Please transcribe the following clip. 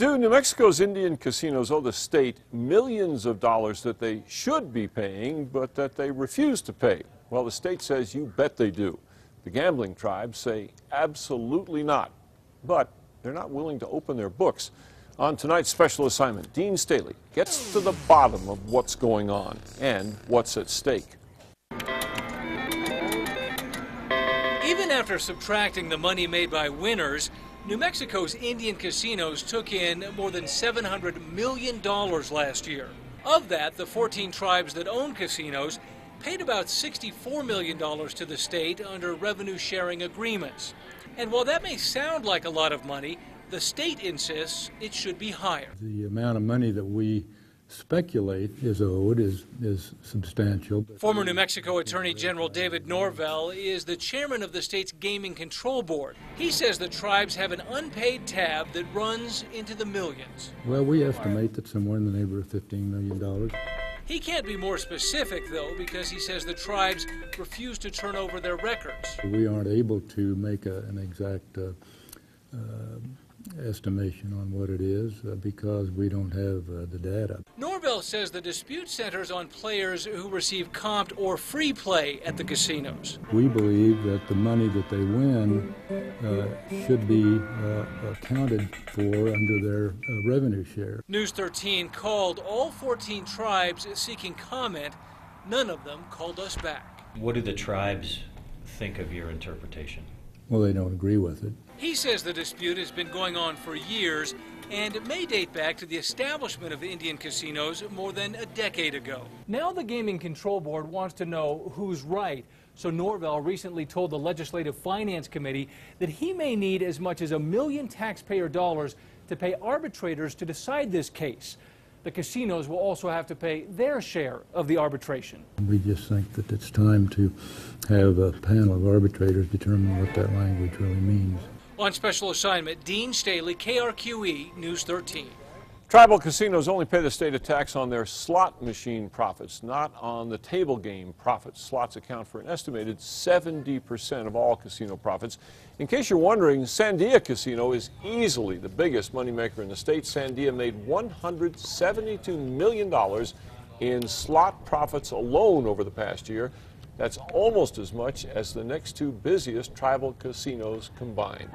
Do New Mexico's Indian casinos owe the state millions of dollars that they should be paying, but that they refuse to pay? Well, the state says you bet they do. The gambling tribes say absolutely not, but they're not willing to open their books. On tonight's special assignment, Dean Staley gets to the bottom of what's going on and what's at stake. Even after subtracting the money made by winners, New Mexico's Indian casinos took in more than $700 million last year. Of that, the 14 tribes that own casinos paid about $64 million to the state under revenue sharing agreements. And while that may sound like a lot of money, the state insists it should be higher. The amount of money that we speculate is owed is substantial. Former New Mexico Attorney General David Norvell is the chairman of the state's Gaming Control Board. He says the tribes have an unpaid tab that runs into the millions. Well, we estimate that somewhere in the neighborhood of $15 million. He can't be more specific, though, because he says the tribes refuse to turn over their records. We aren't able to make an exact estimation on what it is because we don't have the data. Norvell says the dispute centers on players who receive comped or free play at the casinos. We believe that the money that they win should be accounted for under their revenue share. News 13 called all 14 tribes seeking comment. None of them called us back. What do the tribes think of your interpretation? Well, they don't agree with it. He says the dispute has been going on for years, and it may date back to the establishment of Indian casinos more than a decade ago. Now the Gaming Control Board wants to know who's right, so Norvell recently told the Legislative Finance Committee that he may need as much as $1 million taxpayer dollars to pay arbitrators to decide this case. The casinos will also have to pay their share of the arbitration. We just think that it's time to have a panel of arbitrators determine what that language really means. On special assignment, Dean Staley, KRQE, News 13. Tribal casinos only pay the state a tax on their slot machine profits, not on the table game profits. Slots account for an estimated 70% of all casino profits. In case you're wondering, Sandia Casino is easily the biggest moneymaker in the state. Sandia made $172 million in slot profits alone over the past year. That's almost as much as the next two busiest tribal casinos combined.